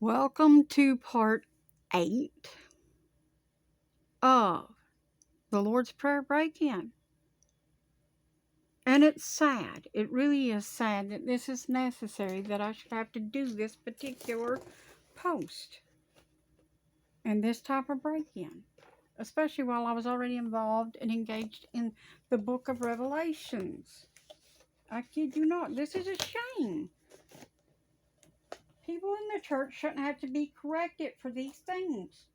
Welcome to part 8 of the Lord's Prayer Break-In. And it's sad, it really is sad that this is necessary, that I should have to do this particular post and this type of break-in, especially while I was already involved and engaged in the book of Revelations. I kid you not, this is a shame. People in the church shouldn't have to be corrected for these things.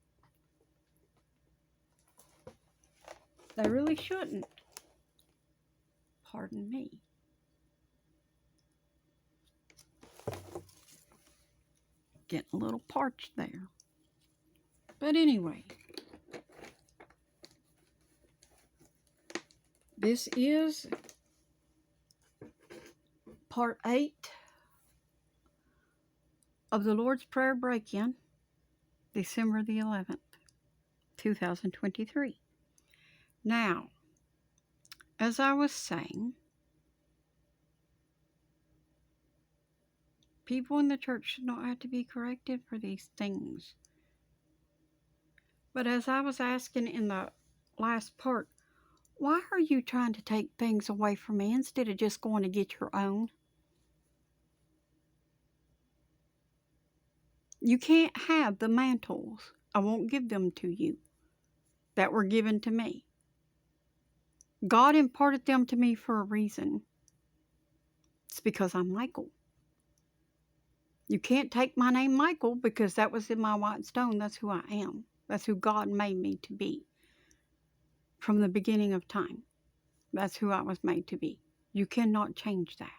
They really shouldn't. Pardon me. Getting a little parched there. But anyway, this is part 8 of the Lord's Prayer Break-In, December the 11th, 2023. Now, as I was saying, people in the church should not have to be corrected for these things. But as I was asking in the last part, why are you trying to take things away from me instead of just going to get your own? You can't have the mantles. I won't give them to you that were given to me. God imparted them to me for a reason. It's because I'm Michael. You can't take my name Michael because that was in my white stone. That's who I am. That's who God made me to be. From the beginning of time. That's who I was made to be. You cannot change that.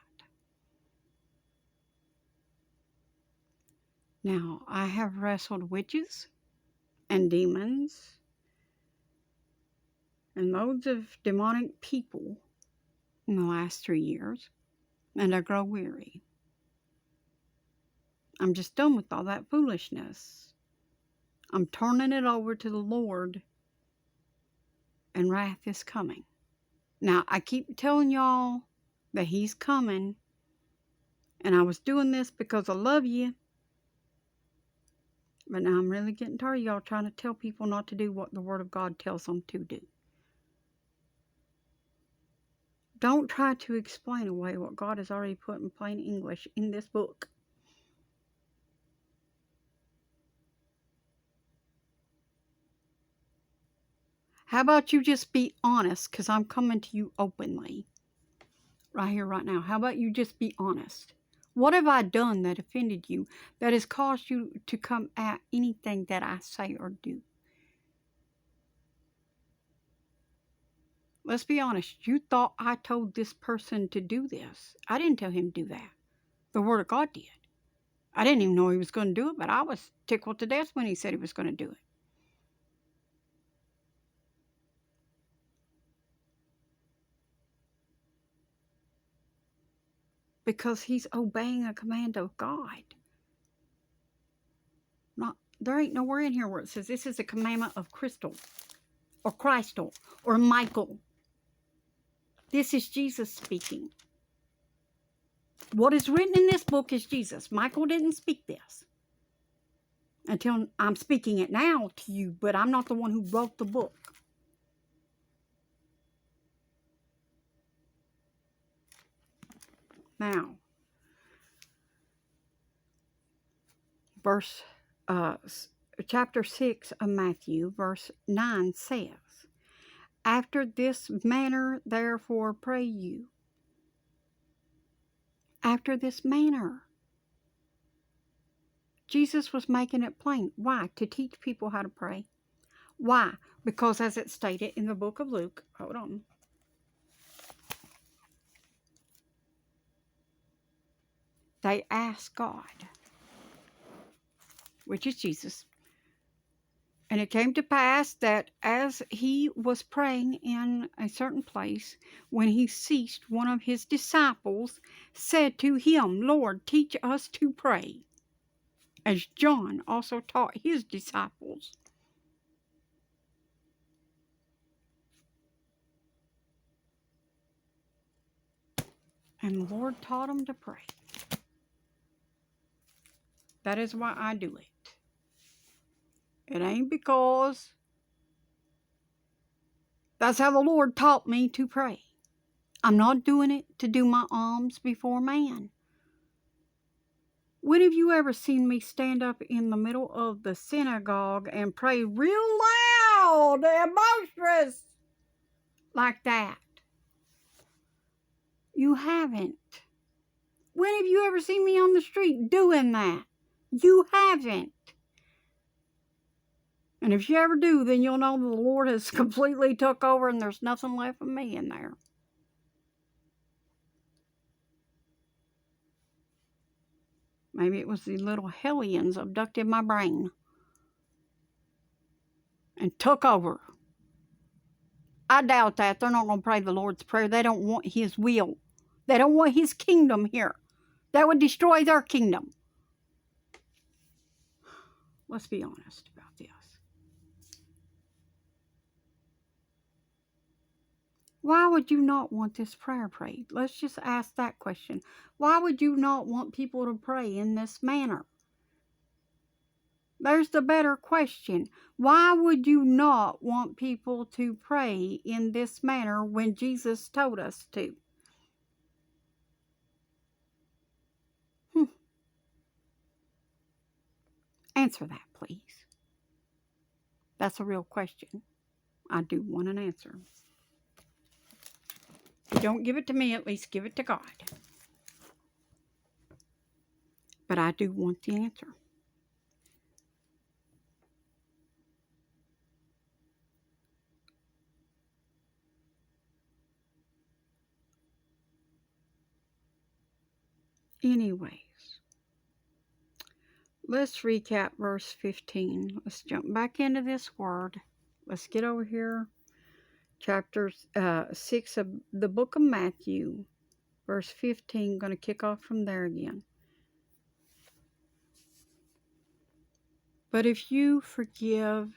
Now, I have wrestled witches and demons and loads of demonic people in the last 3 years, and I grow weary. I'm just done with all that foolishness. I'm turning it over to the Lord, and wrath is coming. Now, I keep telling y'all that He's coming, and I was doing this because I love you, but now I'm really getting tired of y'all trying to tell people not to do what the Word of God tells them to do. Don't try to explain away what God has already put in plain English in this book. How about you just be honest, because I'm coming to you openly. Right here, right now. How about you just be honest? What have I done that offended you, that has caused you to come at anything that I say or do? Let's be honest. You thought I told this person to do this. I didn't tell him to do that. The Word of God did. I didn't even know he was going to do it, but I was tickled to death when he said he was going to do it. Because he's obeying a command of God. There ain't nowhere in here where it says this is a commandment of Crystal or Christal or Michael. This is Jesus speaking. What is written in this book is Jesus. Michael didn't speak this. Until I'm speaking it now to you, but I'm not the one who wrote the book. Now, chapter 6 of Matthew, verse 9 says, after this manner, therefore, pray you. After this manner. Jesus was making it plain. Why? To teach people how to pray. Why? Because as it stated in the book of Luke, hold on. They asked God, which is Jesus. And it came to pass that as he was praying in a certain place, when he ceased, one of his disciples said to him, Lord, teach us to pray, as John also taught his disciples. And the Lord taught them to pray. That is why I do it. It ain't because that's how the Lord taught me to pray. I'm not doing it to do my alms before man. When have you ever seen me stand up in the middle of the synagogue and pray real loud and boisterous like that? You haven't. When have you ever seen me on the street doing that? You haven't. And if you ever do, then you'll know the Lord has completely took over and there's nothing left of me in there. Maybe it was the little hellions abducted my brain and took over. I doubt that. They're not going to pray the Lord's Prayer. They don't want His will. They don't want His kingdom here. That would destroy their kingdom. Let's be honest about this. Why would you not want this prayer prayed? Let's just ask that question. Why would you not want people to pray in this manner? There's the better question. Why would you not want people to pray in this manner when Jesus told us to? Answer that, please. That's a real question. I do want an answer. If you don't give it to me, at least give it to God. But I do want the answer. Anyways, let's recap verse 15. Let's jump back into this word. Let's get over here. Chapter 6 of the book of Matthew, verse 15. Going to kick off from there again. But if you forgive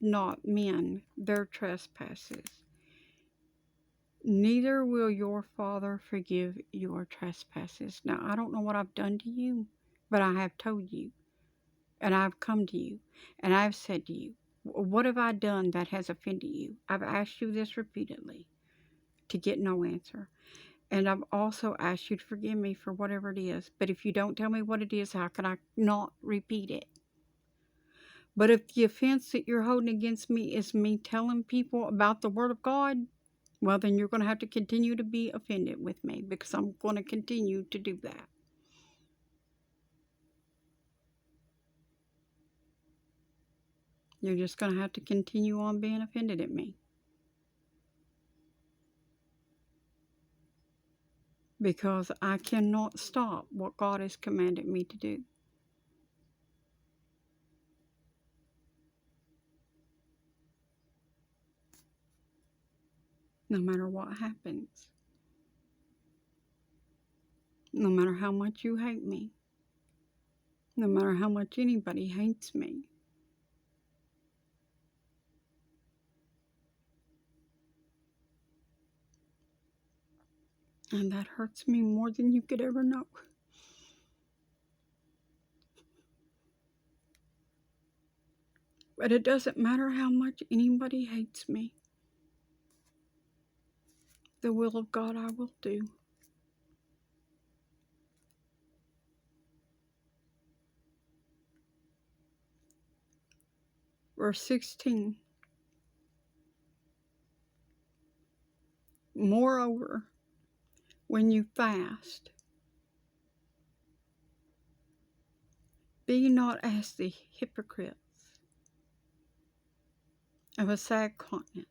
not men their trespasses, neither will your Father forgive your trespasses. Now, I don't know what I've done to you, but I have told you, and I've come to you, and I've said to you, what have I done that has offended you? I've asked you this repeatedly to get no answer. And I've also asked you to forgive me for whatever it is. But if you don't tell me what it is, how can I not repeat it? But if the offense that you're holding against me is me telling people about the Word of God, well, then you're going to have to continue to be offended with me, because I'm going to continue to do that. You're just going to have to continue on being offended at me. Because I cannot stop what God has commanded me to do. No matter what happens. No matter how much you hate me. No matter how much anybody hates me. And that hurts me more than you could ever know. But it doesn't matter how much anybody hates me. The will of God I will do. Verse 16. Moreover, when you fast, be not as the hypocrites of a sad countenance,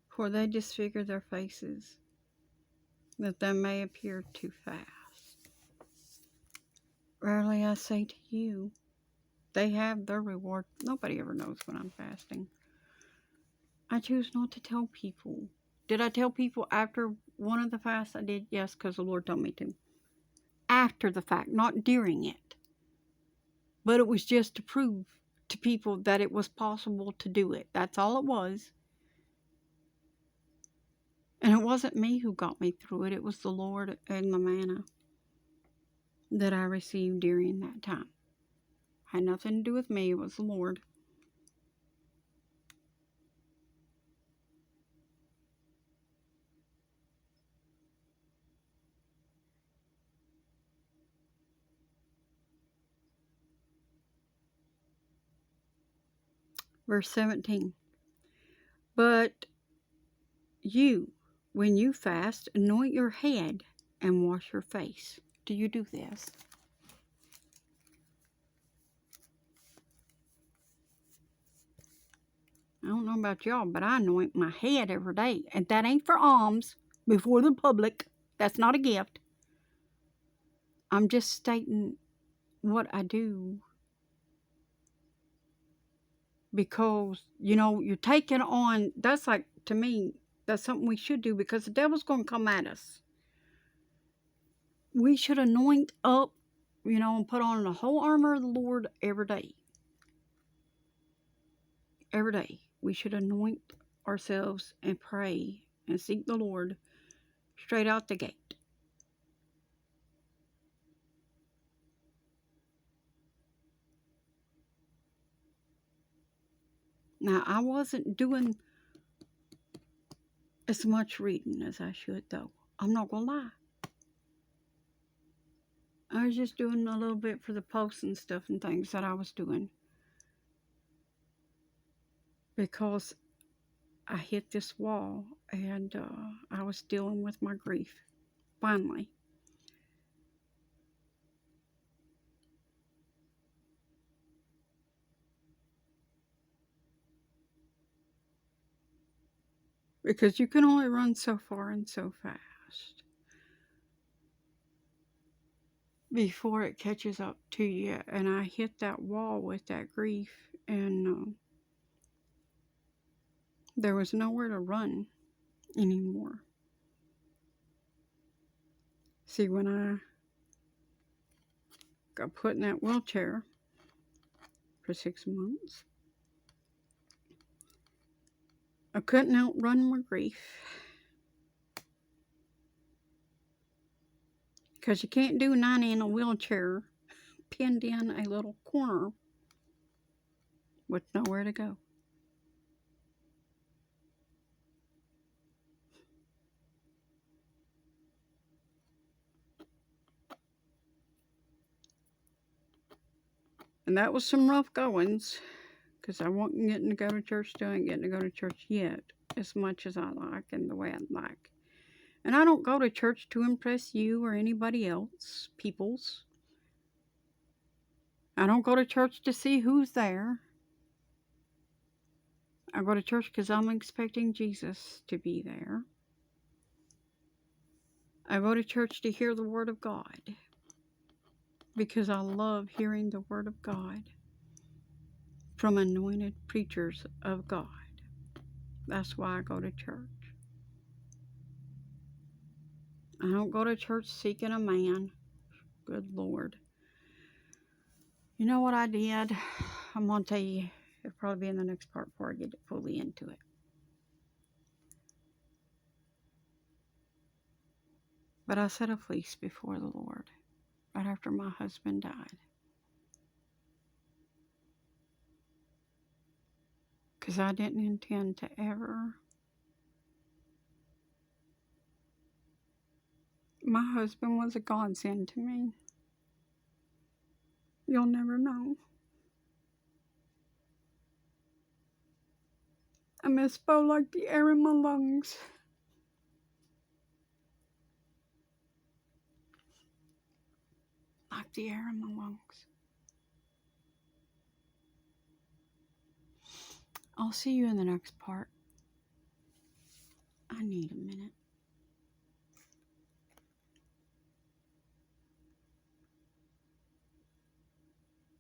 for they disfigure their faces, that they may appear to fast. Verily I say to you, they have their reward. Nobody ever knows when I'm fasting. I choose not to tell people. Did I tell people after one of the fasts I did? Yes, because the Lord told me to. After the fact, not during it. But it was just to prove to people that it was possible to do it. That's all it was. And it wasn't me who got me through it. It was the Lord and the manna that I received during that time. Had nothing to do with me. It was the Lord. Verse 17. But you, when you fast, anoint your head and wash your face. Do you do this? I don't know about y'all, but I anoint my head every day. And that ain't for alms before the public. That's not a gift. I'm just stating what I do because, you're taking on, that's like, to me, that's something we should do because the devil's going to come at us. We should anoint up, and put on the whole armor of the Lord every day. Every day. We should anoint ourselves and pray and seek the Lord straight out the gate. Now, I wasn't doing as much reading as I should, though. I'm not going to lie. I was just doing a little bit for the posts and stuff and things that I was doing. Because I hit this wall and I was dealing with my grief. Finally. Because you can only run so far and so fast before it catches up to you. And I hit that wall with that grief, and there was nowhere to run anymore. See, when I got put in that wheelchair for 6 months, I couldn't outrun my grief. Because you can't do 90 in a wheelchair pinned in a little corner with nowhere to go. And that was some rough goings, because I wasn't getting to go to church, still ain't getting to go to church yet, as much as I like and the way I'd like. And I don't go to church to impress you or anybody else, peoples. I don't go to church to see who's there. I go to church because I'm expecting Jesus to be there. I go to church to hear the Word of God because I love hearing the Word of God from anointed preachers of God. That's why I go to church. I don't go to church seeking a man. Good Lord. You know what I did? I'm going to tell you. It'll probably be in the next part before I get fully into it. But I set a fleece before the Lord right after my husband died. Because I didn't intend to ever. My husband was a godsend to me. You'll never know. I miss Bo like the air in my lungs. Like the air in my lungs. I'll see you in the next part. I need a minute.